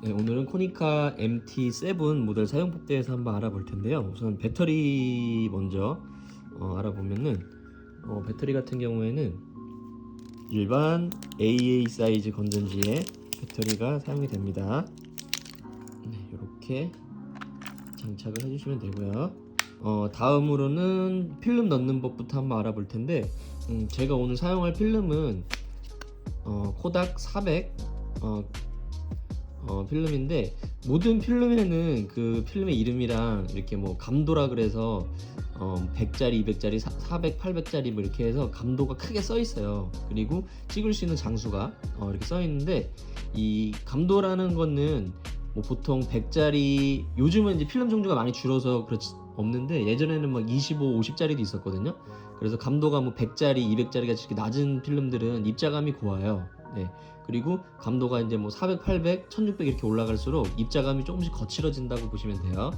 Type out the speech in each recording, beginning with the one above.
네, 오늘은 코니카 MT7 모델 사용법에 대해서 한번 알아볼 텐데요. 우선 배터리 먼저 알아보면은 배터리 같은 경우에는 일반 AA 사이즈 건전지에 배터리가 사용이 됩니다. 네, 이렇게 장착을 해주시면 되고요. 다음으로는 필름 넣는 법부터 한번 알아볼 텐데, 제가 오늘 사용할 필름은 코닥 400 필름인데, 모든 필름에는 그 필름의 이름이랑 이렇게 뭐 감도라 그래서 100짜리, 200짜리, 400, 800짜리 뭐 이렇게 해서 감도가 크게 써 있어요. 그리고 찍을 수 있는 장수가 이렇게 써 있는데, 이 감도라는 거는 뭐 보통 100짜리, 요즘은 이제 필름 종류가 많이 줄어서 그렇지 없는데, 예전에는 막 25, 50짜리도 있었거든요. 그래서 감도가 뭐 100짜리, 200짜리 같이 이렇게 낮은 필름들은 입자감이 고와요. 네. 그리고 감도가 이제 뭐 400, 800, 1600 이렇게 올라갈수록 입자감이 조금씩 거칠어진다고 보시면 돼요.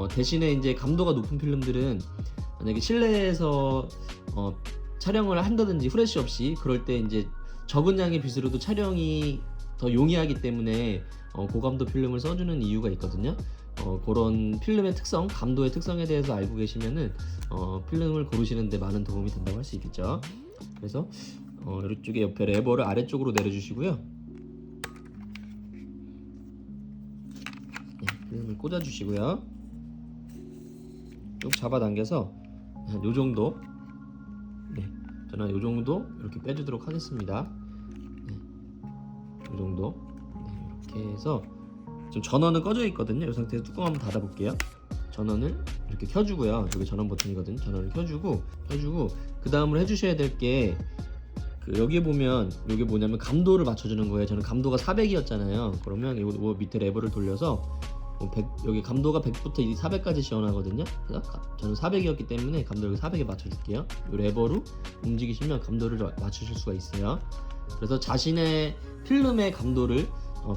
대신에 이제 감도가 높은 필름들은 만약에 실내에서 촬영을 한다든지 후레쉬 없이 그럴 때 이제 적은 양의 빛으로도 촬영이 더 용이하기 때문에 고감도 필름을 써주는 이유가 있거든요. 그런 필름의 특성, 감도의 특성에 대해서 알고 계시면은 필름을 고르시는데 많은 도움이 된다고 할 수 있겠죠. 그래서 이쪽에 옆에 레버를 아래쪽으로 내려주시고요. 네, 필름을 꽂아주시고요. 쭉 잡아당겨서 한 요정도, 네, 저는 요정도 이렇게 빼주도록 하겠습니다. 네, 요정도. 네, 이렇게 해서 지금 전원은 꺼져 있거든요. 이 상태에서 뚜껑 한번 닫아 볼게요. 전원을 이렇게 켜주고요. 여기 전원 버튼이거든요. 전원을 켜주고 그 다음으로 해주셔야 될 게, 여기에 보면 이게 뭐냐면 감도를 맞춰주는 거예요. 저는 감도가 400이었잖아요. 그러면 이 밑에 레버를 돌려서 100, 여기 감도가 100부터 400까지 지원하거든요. 그래서 저는 400이었기 때문에 감도를 400에 맞춰줄게요. 이 레버로 움직이시면 감도를 맞추실 수가 있어요. 그래서 자신의 필름의 감도를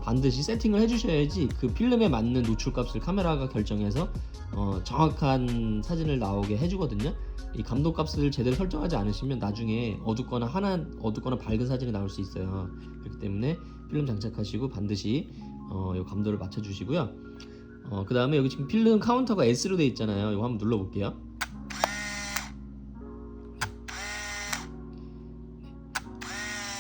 반드시 세팅을 해주셔야지 그 필름에 맞는 노출값을 카메라가 결정해서 정확한 사진을 나오게 해주거든요. 이 감도 값을 제대로 설정하지 않으시면 나중에 어둡거나 밝은 사진이 나올 수 있어요. 그렇기 때문에 필름 장착하시고 반드시 이 감도를 맞춰주시고요. 그 다음에 여기 지금 필름 카운터가 S로 되어 있잖아요. 이거 한번 눌러볼게요.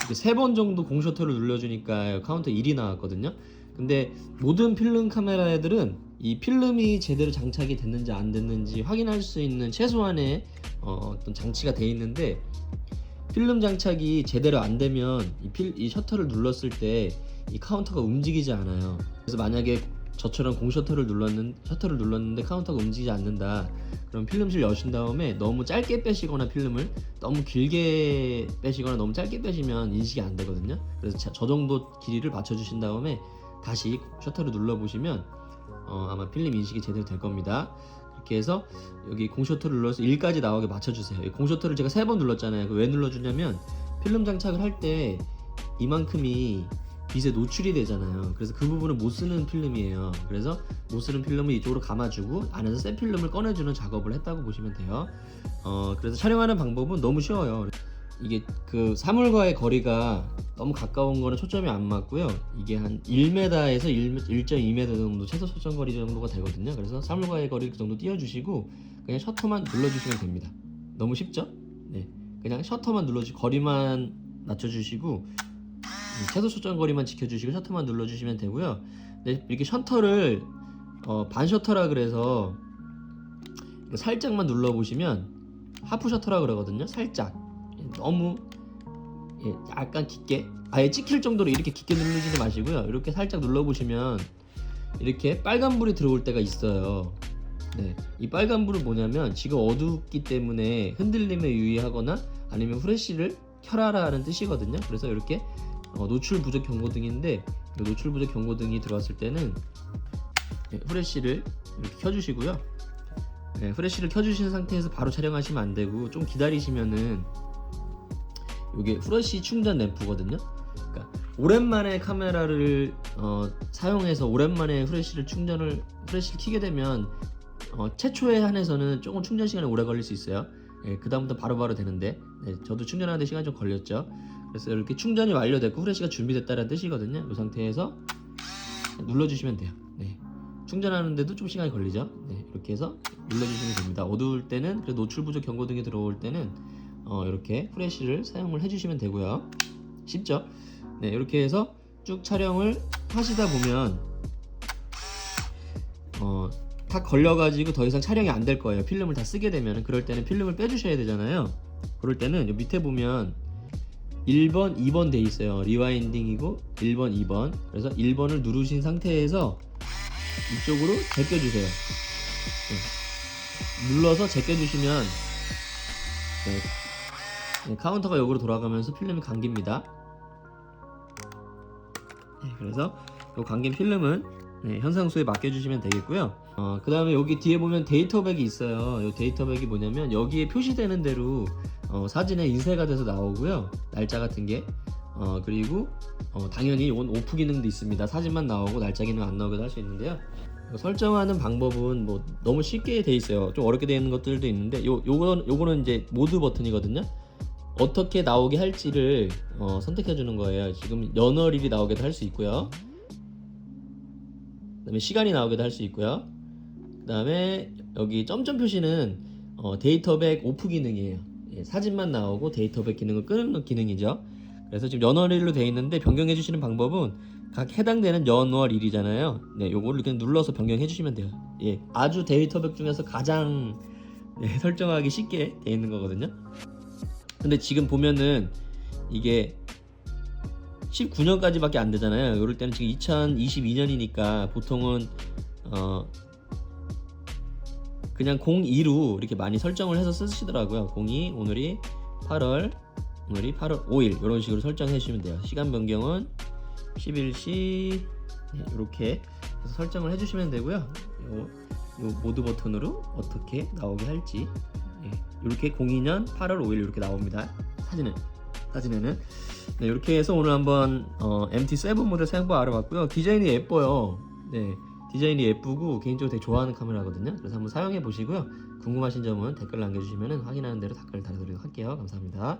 이렇게 3번 정도 공셔터를 눌러주니까 카운터 1이 나왔거든요. 근데 모든 필름 카메라 애들은 이 필름이 제대로 장착이 됐는지 안 됐는지 확인할 수 있는 최소한의 어떤 장치가 돼 있는데, 필름 장착이 제대로 안 되면 이 셔터를 눌렀을 때 이 카운터가 움직이지 않아요. 그래서 만약에 저처럼 셔터를 눌렀는데 카운터가 움직이지 않는다, 그럼 필름실 여신 다음에 너무 짧게 빼시거나 필름을 너무 길게 빼시거나 너무 짧게 빼시면 인식이 안 되거든요. 그래서 저 정도 길이를 맞춰주신 다음에 다시 셔터를 눌러보시면 아마 필름 인식이 제대로 될 겁니다. 이렇게 해서 여기 공셔터를 눌러서 1까지 나오게 맞춰주세요. 공셔터를 제가 3번 눌렀잖아요. 왜 눌러주냐면 필름 장착을 할 때 이만큼이 빛에 노출이 되잖아요. 그래서 그 부분을 못 쓰는 필름이에요. 그래서 못 쓰는 필름을 이쪽으로 감아주고 안에서 새 필름을 꺼내주는 작업을 했다고 보시면 돼요. 그래서 촬영하는 방법은 너무 쉬워요. 이게 그 사물과의 거리가 너무 가까운 거는 초점이 안 맞고요. 이게 한 1m에서 1.2m 정도 최소 초점 거리 정도가 되거든요. 그래서 사물과의 거리 그 정도 띄워주시고 그냥 셔터만 눌러주시면 됩니다. 너무 쉽죠? 네, 그냥 셔터만 눌러주시고 거리만 낮춰주시고 최소 초점 거리만 지켜주시고 셔터만 눌러주시면 되고요. 네, 이렇게 셔터를 반 셔터라 그래서 살짝만 눌러보시면 하프 셔터라 그러거든요. 살짝, 너무 약간 깊게, 아예 찍힐 정도로 이렇게 깊게 누르지는 마시고요. 이렇게 살짝 눌러보시면 이렇게 빨간불이 들어올 때가 있어요. 네, 이 빨간불은 뭐냐면 지금 어둡기 때문에 흔들림에 유의하거나 아니면 후레쉬를 켜라라는 뜻이거든요. 그래서 이렇게 노출 부족 경고등인데, 노출 부족 경고등이 들어왔을 때는 후레쉬를 이렇게 켜주시고요. 네, 후레쉬를 켜주신 상태에서 바로 촬영하시면 안 되고 좀 기다리시면은, 이게 후레쉬 충전 램프거든요. 그러니까 오랜만에 카메라를 사용해서 오랜만에 후레쉬를 켜게 되면 최초에 한해서는 조금 충전 시간이 오래 걸릴 수 있어요. 그 다음부터 바로바로 되는데, 저도 충전하는데 시간이 좀 걸렸죠. 그래서 이렇게 충전이 완료됐고 후레쉬가 준비됐다는 뜻이거든요. 이 상태에서 눌러주시면 돼요. 네. 충전하는데도 좀 시간이 걸리죠. 네, 이렇게 해서 눌러주시면 됩니다. 어두울 때는 그래도 노출 부족 경고등이 들어올 때는 이렇게 프레쉬를 사용을 해주시면 되고요. 쉽죠? 네, 이렇게 해서 쭉 촬영을 하시다 보면 다 걸려가지고 더 이상 촬영이 안 될 거예요. 필름을 다 쓰게 되면. 그럴 때는 필름을 빼주셔야 되잖아요. 그럴 때는 요 밑에 보면 1번, 2번 돼 있어요. 리와인딩이고 1번, 2번. 그래서 1번을 누르신 상태에서 이쪽으로 제껴주세요. 네. 눌러서 제껴주시면 네, 카운터가 역으로 돌아가면서 필름이 감깁니다. 네, 그래서 이 감긴 필름은 현상수에 맡겨주시면 되겠고요. 그 다음에 여기 뒤에 보면 데이터백이 있어요. 이 데이터백이 뭐냐면 여기에 표시되는 대로 사진에 인쇄가 돼서 나오고요. 날짜 같은 게 그리고 당연히 이건 오프 기능도 있습니다. 사진만 나오고 날짜 기능 안 나오게도 할 수 있는데요. 설정하는 방법은 뭐 너무 쉽게 돼 있어요. 좀 어렵게 되어 있는 것들도 있는데 요거는 이제 모드 버튼이거든요. 어떻게 나오게 할지를 선택해 주는 거예요. 지금 연월일이 나오게도 할 수 있고요. 그다음에 시간이 나오게도 할 수 있고요. 그다음에 여기 점점 표시는 데이터백 오프 기능이에요. 예, 사진만 나오고 데이터백 기능을 끄는 기능이죠. 그래서 지금 연월일로 되어 있는데 변경해 주시는 방법은 각 해당되는 연월일이잖아요. 네, 요거를 그냥 눌러서 변경해 주시면 돼요. 예, 아주 데이터백 중에서 가장 설정하기 쉽게 되어 있는 거거든요. 근데 지금 보면은 이게 19년까지밖에 안 되잖아요. 이럴 때는 지금 2022년이니까 보통은 그냥 02로 이렇게 많이 설정을 해서 쓰시더라고요. 02 오늘이 8월 5일 이런 식으로 설정해 주시면 돼요. 시간 변경은 11시 이렇게 해서 설정을 해 주시면 되고요. 요 모드 버튼으로 어떻게 나오게 할지 이렇게 02년 8월 5일 이렇게 나옵니다. 사진에는 네, 이렇게 해서 오늘 한번 MT7 모델 사용법 알아봤고요. 디자인이 예뻐요. 네, 디자인이 예쁘고 개인적으로 되게 좋아하는 카메라거든요. 그래서 한번 사용해 보시고요. 궁금하신 점은 댓글 남겨주시면 확인하는 대로 댓글 달아드리도록 할게요. 감사합니다.